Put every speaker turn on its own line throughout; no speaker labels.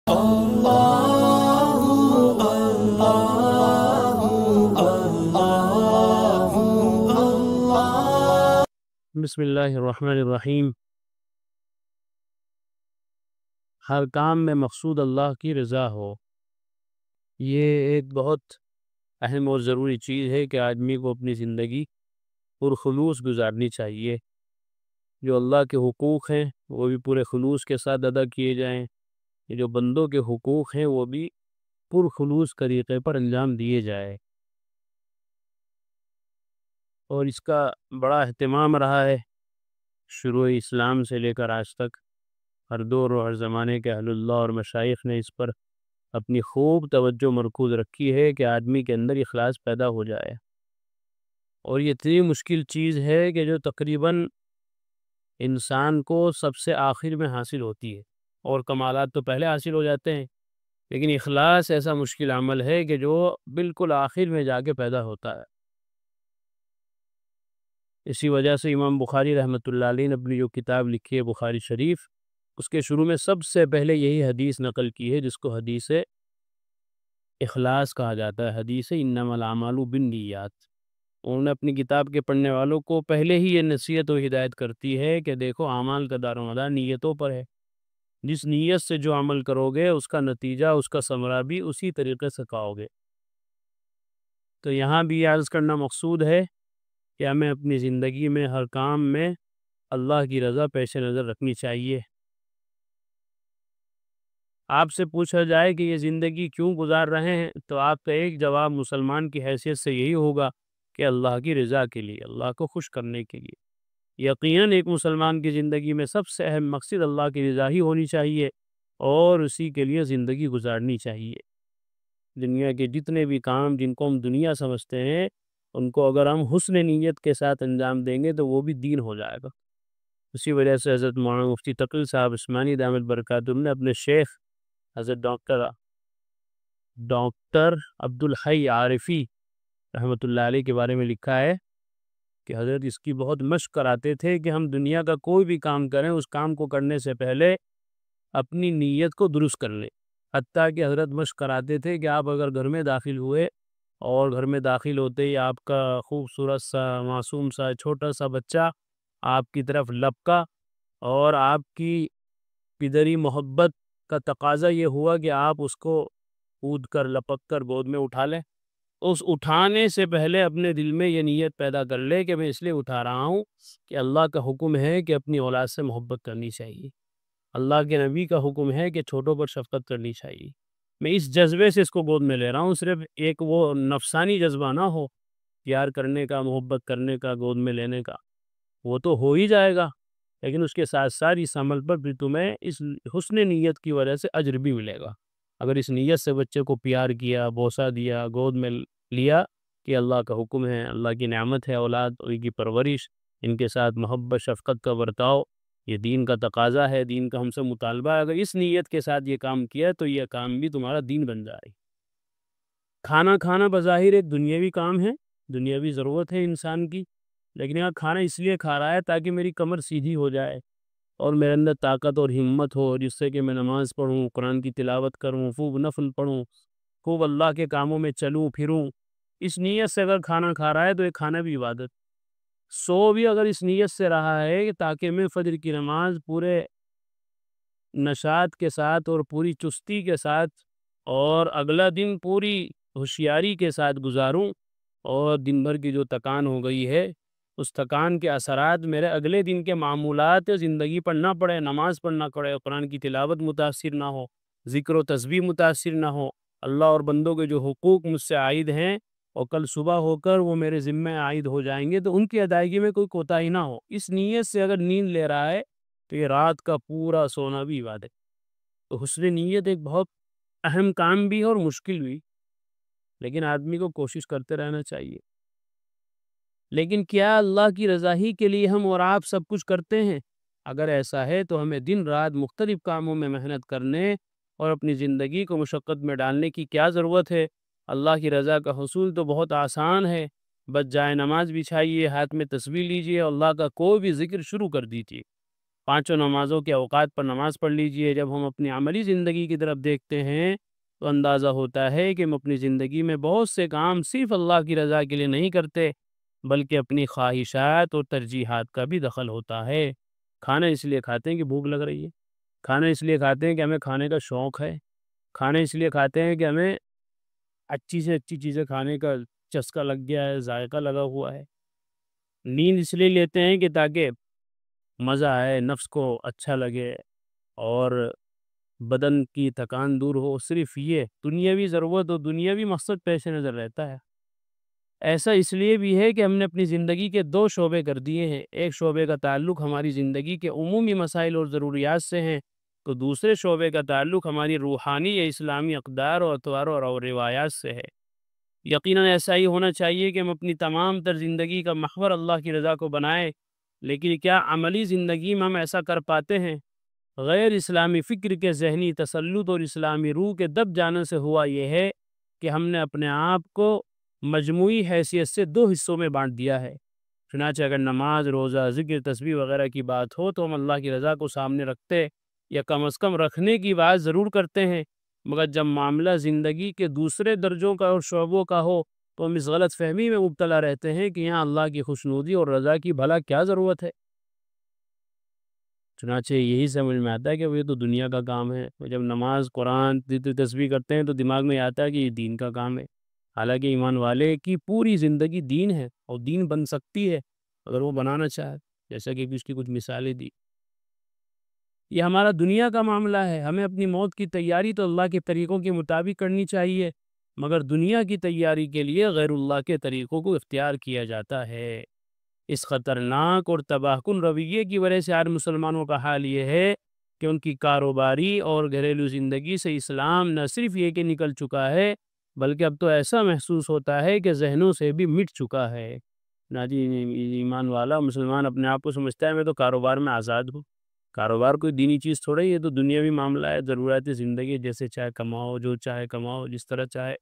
بسم اللہ الرحمن الرحیم۔ ہر کام میں مقصود اللہ کی رضا ہو، یہ ایک بہت اہم اور ضروری چیز ہے کہ آدمی کو اپنی زندگی پرخلوص گزارنی چاہیے۔ جو اللہ کے حقوق ہیں وہ بھی پورے خلوص کے ساتھ ادا کیے جائیں، جو بندوں کے حقوق ہیں وہ بھی پرخلوص طریقے پر انجام دیے جائے، اور اس کا بڑا اہتمام رہا ہے شروع اسلام سے لے کر آج تک۔ ہر دور و ہر زمانے کے اہل اللہ اور مشائخ نے اس پر اپنی خوب توجہ مرکوز رکھی ہے کہ آدمی کے اندر اخلاص پیدا ہو جائے، اور یہ اتنی مشکل چیز ہے کہ جو تقریباً انسان کو سب سے آخر میں حاصل ہوتی ہے، اور کمالات تو پہلے حاصل ہو جاتے ہیں، لیکن اخلاص ایسا مشکل عمل ہے کہ جو بالکل آخر میں جا کے پیدا ہوتا ہے۔ اسی وجہ سے امام بخاری رحمۃ اللہ علیہ نے اپنی جو کتاب لکھی ہے بخاری شریف، اس کے شروع میں سب سے پہلے یہی حدیث نقل کی ہے جس کو حدیث اخلاص کہا جاتا ہے، حدیث انما الاعمال بالنیات۔ انہوں نے اپنی کتاب کے پڑھنے والوں کو پہلے ہی یہ نصیحت و ہدایت کرتی ہے کہ دیکھو اعمال کا دار و مدار نیتوں پر ہے، جس نیت سے جو عمل کرو گے اس کا نتیجہ، اس کا ثمرہ بھی اسی طریقے سے پاؤ گے۔ تو یہاں بھی یہ عرض کرنا مقصود ہے کہ ہمیں اپنی زندگی میں ہر کام میں اللہ کی رضا پیش نظر رکھنی چاہیے۔ آپ سے پوچھا جائے کہ یہ زندگی کیوں گزار رہے ہیں تو آپ کا ایک جواب مسلمان کی حیثیت سے یہی ہوگا کہ اللہ کی رضا کے لیے، اللہ کو خوش کرنے کے لیے۔ یقیناً ایک مسلمان کی زندگی میں سب سے اہم مقصد اللہ کی رضا ہی ہونی چاہیے، اور اسی کے لیے زندگی گزارنی چاہیے۔ دنیا کے جتنے بھی کام جن کو ہم دنیا سمجھتے ہیں، ان کو اگر ہم حسن نیت کے ساتھ انجام دیں گے تو وہ بھی دین ہو جائے گا۔ اسی وجہ سے حضرت مولانا مفتی تقی صاحب عثمانی دامت برکاتہم نے اپنے شیخ حضرت ڈاکٹر عبدالحی عارفی رحمۃ اللہ علیہ کے بارے میں لکھا ہے کہ حضرت اس کی بہت مشق کراتے تھے کہ ہم دنیا کا کوئی بھی کام کریں، اس کام کو کرنے سے پہلے اپنی نیت کو درست کر لیں۔ حتیٰ کہ حضرت مشق کراتے تھے کہ آپ اگر گھر میں داخل ہوئے اور گھر میں داخل ہوتے ہی آپ کا خوبصورت سا معصوم سا چھوٹا سا بچہ آپ کی طرف لپکا، اور آپ کی پدری محبت کا تقاضا یہ ہوا کہ آپ اس کو کود کر لپک کر گود میں اٹھا لیں، اس اٹھانے سے پہلے اپنے دل میں یہ نیت پیدا کر لے کہ میں اس لیے اٹھا رہا ہوں کہ اللہ کا حکم ہے کہ اپنی اولاد سے محبت کرنی چاہیے، اللہ کے نبی کا حکم ہے کہ چھوٹوں پر شفقت کرنی چاہیے۔ میں اس جذبے سے اس کو گود میں لے رہا ہوں، صرف ایک وہ نفسانی جذبہ نہ ہو پیار کرنے کا، محبت کرنے کا، گود میں لینے کا، وہ تو ہو ہی جائے گا، لیکن اس کے ساتھ ساتھ اس عمل پر بھی تمہیں اس حسن نیت کی وجہ سے اجر بھی ملے گا۔ اگر اس نیت سے بچے کو پیار کیا، بوسہ دیا، گود میں لیا کہ اللہ کا حکم ہے، اللہ کی نعمت ہے اولاد، ان کی پرورش، ان کے ساتھ محبت شفقت کا برتاؤ، یہ دین کا تقاضا ہے، دین کا ہم سے مطالبہ ہے، اگر اس نیت کے ساتھ یہ کام کیا تو یہ کام بھی تمہارا دین بن جائے۔ کھانا کھانا بظاہر ایک دنیاوی کام ہے، دنیاوی ضرورت ہے انسان کی، لیکن یہاں کھانا اس لیے کھا رہا ہے تاکہ میری کمر سیدھی ہو جائے اور میرے اندر طاقت اور ہمت ہو، جس سے کہ میں نماز پڑھوں، قرآن کی تلاوت کروں، خوب نفل پڑھوں، خوب اللہ کے کاموں میں چلوں پھروں۔ اس نیت سے اگر کھانا کھا رہا ہے تو یہ کھانا بھی عبادت۔ سو بھی اگر اس نیت سے رہا ہے کہ تاکہ میں فجر کی نماز پورے نشاط کے ساتھ اور پوری چستی کے ساتھ اور اگلا دن پوری ہوشیاری کے ساتھ گزاروں، اور دن بھر کی جو تکان ہو گئی ہے اس تکان کے اثرات میرے اگلے دن کے معمولات زندگی پر نہ پڑے، نماز پر نہ پڑے، قرآن کی تلاوت متاثر نہ ہو، ذکر و تسبیح متاثر نہ ہو، اللہ اور بندوں کے جو حقوق مجھ سے عائد ہیں اور کل صبح ہو کر وہ میرے ذمہ عائد ہو جائیں گے تو ان کی ادائیگی میں کوئی کوتاہی نہ ہو، اس نیت سے اگر نیند لے رہا ہے تو یہ رات کا پورا سونا بھی عبادت۔ تو حسن نیت ایک بہت اہم کام بھی ہے اور مشکل بھی، لیکن آدمی کو کوشش کرتے رہنا چاہیے۔ لیکن کیا اللہ کی رضا ہی کے لیے ہم اور آپ سب کچھ کرتے ہیں؟ اگر ایسا ہے تو ہمیں دن رات مختلف کاموں میں محنت کرنے اور اپنی زندگی کو مشقت میں ڈالنے کی کیا ضرورت ہے؟ اللہ کی رضا کا حصول تو بہت آسان ہے، بس جائے نماز بچھائیے، ہاتھ میں تسبیح لیجیے، اللہ کا کوئی بھی ذکر شروع کر دیجیے، 5 نمازوں کے اوقات پر نماز پڑھ لیجئے۔ جب ہم اپنی عملی زندگی کی طرف دیکھتے ہیں تو اندازہ ہوتا ہے کہ ہم اپنی زندگی میں بہت سے کام صرف اللہ کی رضا کے لیے نہیں کرتے، بلکہ اپنی خواہشات اور ترجیحات کا بھی دخل ہوتا ہے۔ کھانا اس لیے کھاتے ہیں کہ بھوک لگ رہی ہے، کھانا اس لیے کھاتے ہیں کہ ہمیں کھانے کا شوق ہے، کھانا اس لیے کھاتے ہیں کہ ہمیں اچھی سے اچھی چیزیں کھانے کا چسکا لگ گیا ہے، ذائقہ لگا ہوا ہے۔ نیند اس لیے لیتے ہیں کہ تاکہ مزہ آئے، نفس کو اچھا لگے اور بدن کی تھکان دور ہو۔ صرف یہ دنیاوی ضرورت اور دنیاوی مقصد پیش نظر رہتا ہے۔ ایسا اس لیے بھی ہے کہ ہم نے اپنی زندگی کے 2 شعبے کر دیے ہیں۔ ایک شعبے کا تعلق ہماری زندگی کے عمومی مسائل اور ضروریات سے ہیں، تو دوسرے شعبے کا تعلق ہماری روحانی یا اسلامی اقدار اور اطوار اور روایات سے ہے۔ یقیناً ایسا ہی ہونا چاہیے کہ ہم اپنی تمام تر زندگی کا محور اللہ کی رضا کو بنائیں، لیکن کیا عملی زندگی میں ہم ایسا کر پاتے ہیں؟ غیر اسلامی فکر کے ذہنی تسلط اور اسلامی روح کے دب جانے سے ہوا یہ ہے کہ ہم نے اپنے آپ کو مجموعی حیثیت سے 2 حصوں میں بانٹ دیا ہے۔ چنانچہ اگر نماز، روزہ، ذکر، تسبیح وغیرہ کی بات ہو تو ہم اللہ کی رضا کو سامنے رکھتے یا کم از کم رکھنے کی بات ضرور کرتے ہیں، مگر جب معاملہ زندگی کے دوسرے درجوں کا اور شعبوں کا ہو تو ہم اس غلط فہمی میں مبتلا رہتے ہیں کہ یہاں اللہ کی خوشنودی اور رضا کی بھلا کیا ضرورت ہے۔ چنانچہ یہی سمجھ میں آتا ہے کہ یہ تو دنیا کا کام ہے۔ جب نماز، قرآن، ذکر، تسبیح کرتے ہیں تو دماغ میں آتا ہے کہ یہ دین کا کام ہے۔ حالانکہ ایمان والے کی پوری زندگی دین ہے، اور دین بن سکتی ہے اگر وہ بنانا چاہے، جیسا کہ اس کی کچھ مثالیں دی۔ یہ ہمارا دنیا کا معاملہ ہے۔ ہمیں اپنی موت کی تیاری تو اللہ کے طریقوں کے مطابق کرنی چاہیے، مگر دنیا کی تیاری کے لیے غیر اللہ کے طریقوں کو اختیار کیا جاتا ہے۔ اس خطرناک اور تباہ کن رویے کی وجہ سے آج مسلمانوں کا حال یہ ہے کہ ان کی کاروباری اور گھریلو زندگی سے اسلام نہ صرف یہ کہ نکل چکا ہے، بلکہ اب تو ایسا محسوس ہوتا ہے کہ ذہنوں سے بھی مٹ چکا ہے۔ ناجی ایمان والا مسلمان اپنے آپ کو سمجھتا ہے میں تو کاروبار میں آزاد ہوں۔ کاروبار کوئی دینی چیز تھوڑا ہی ہے، تو دنیاوی معاملہ ہے، ضرورت زندگی، جیسے چاہے کماؤ، جو چاہے کماؤ، جس طرح چاہے۔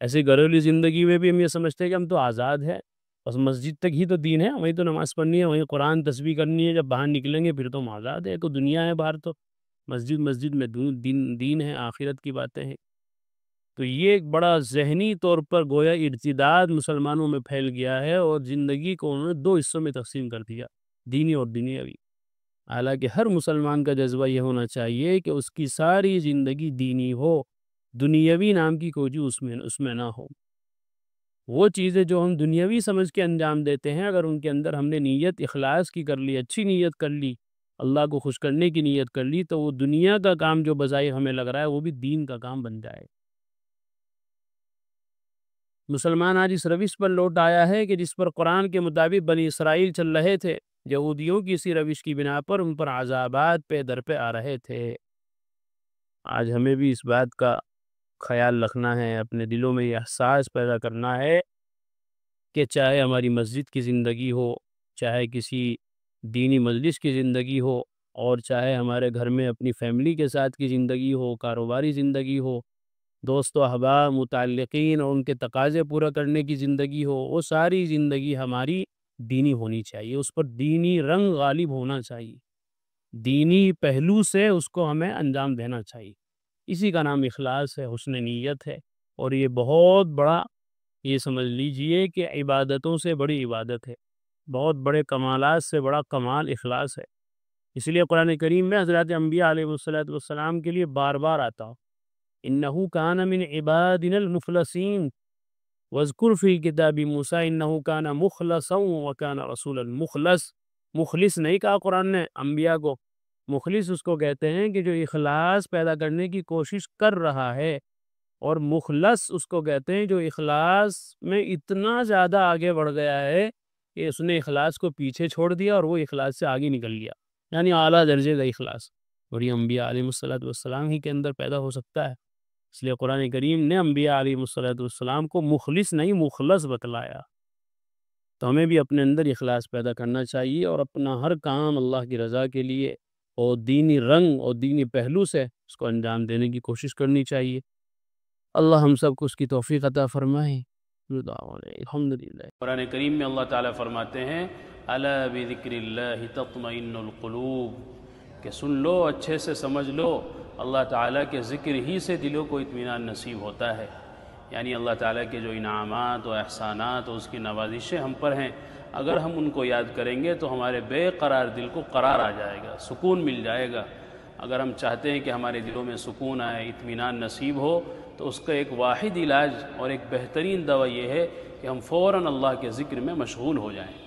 ایسے گھریلو زندگی میں بھی ہم یہ سمجھتے ہیں کہ ہم تو آزاد ہیں، بس مسجد تک ہی تو دین ہے، وہیں تو نماز پڑھنی ہے، وہیں قرآن تسبیح کرنی ہے، جب باہر نکلیں گے پھر تو ہم آزاد ہے۔ تو دنیا ہے باہر، تو مسجد میں دین ہے، آخرت کی باتیں ہیں۔ تو یہ ایک بڑا ذہنی طور پر گویا ارتداد مسلمانوں میں پھیل گیا ہے، اور زندگی کو انہوں نے 2 حصوں میں تقسیم کر دیا، دینی اور دنیاوی۔ حالانکہ ہر مسلمان کا جذبہ یہ ہونا چاہیے کہ اس کی ساری زندگی دینی ہو، دنیاوی نام کی کوئی چیز اس میں نہ ہو۔ وہ چیزیں جو ہم دنیاوی سمجھ کے انجام دیتے ہیں، اگر ان کے اندر ہم نے نیت اخلاص کی کر لی، اچھی نیت کر لی، اللہ کو خوش کرنے کی نیت کر لی، تو وہ دنیا کا کام جو بظاہر ہمیں لگ رہا ہے وہ بھی دین کا کام بن جائے۔ مسلمان آج اس روش پر لوٹ آیا ہے کہ جس پر قرآن کے مطابق بنی اسرائیل چل رہے تھے۔ یہودیوں کی اسی روش کی بنا پر ان پر عذابات پہ در پہ آ رہے تھے۔ آج ہمیں بھی اس بات کا خیال رکھنا ہے، اپنے دلوں میں یہ احساس پیدا کرنا ہے کہ چاہے ہماری مسجد کی زندگی ہو، چاہے کسی دینی مجلس کی زندگی ہو، اور چاہے ہمارے گھر میں اپنی فیملی کے ساتھ کی زندگی ہو، کاروباری زندگی ہو، دوست و احباب، متعلقین اور ان کے تقاضے پورا کرنے کی زندگی ہو، وہ ساری زندگی ہماری دینی ہونی چاہیے، اس پر دینی رنگ غالب ہونا چاہیے، دینی پہلو سے اس کو ہمیں انجام دینا چاہیے۔ اسی کا نام اخلاص ہے، حسن نیت ہے، اور یہ بہت بڑا، یہ سمجھ لیجئے کہ عبادتوں سے بڑی عبادت ہے، بہت بڑے کمالات سے بڑا کمال اخلاص ہے۔ اس لیے قرآن کریم میں حضرات انبیاء علیہ السلام کے لیے بار بار آتا ہو، انہو کان من عبادنا المخلصین واذکر فی الکتاب موسیٰ انہو کان مخلصا وکان رسولا مخلص۔ مخلص نہیں کہا قرآن نے انبیاء کو، مخلص اس کو کہتے ہیں کہ جو اخلاص پیدا کرنے کی کوشش کر رہا ہے، اور مخلص اس کو کہتے ہیں جو اخلاص میں اتنا زیادہ آگے بڑھ گیا ہے کہ اس نے اخلاص کو پیچھے چھوڑ دیا اور وہ اخلاص سے آگے نکل گیا، یعنی اعلیٰ درجے کا اخلاص، اور یہ انبیاء علیہ السلام ہی کے اندر پیدا ہو سکتا ہے۔ اس لیے قرآن کریم نے انبیاء علیہ السلام کو مخلص نہیں مخلص بتلایا۔ تو ہمیں بھی اپنے اندر اخلاص پیدا کرنا چاہیے، اور اپنا ہر کام اللہ کی رضا کے لیے اور دینی رنگ اور دینی پہلو سے اس کو انجام دینے کی کوشش کرنی چاہیے۔ اللہ ہم سب کو اس کی توفیق عطا فرمائے۔ الحمدللہ۔ قرآن کریم میں اللہ تعالیٰ فرماتے ہیں الا بذکر اللہ تطمئن القلوب، کہ سن لو، اچھے سے سمجھ لو، اللہ تعالیٰ کے ذکر ہی سے دلوں کو اطمینان نصیب ہوتا ہے۔ یعنی اللہ تعالیٰ کے جو انعامات و احسانات و اس کی نوازشیں ہم پر ہیں، اگر ہم ان کو یاد کریں گے تو ہمارے بے قرار دل کو قرار آ جائے گا، سکون مل جائے گا۔ اگر ہم چاہتے ہیں کہ ہمارے دلوں میں سکون آئے، اطمینان نصیب ہو، تو اس کا ایک واحد علاج اور ایک بہترین دوا یہ ہے کہ ہم فوراً اللہ کے ذکر میں مشغول ہو جائیں۔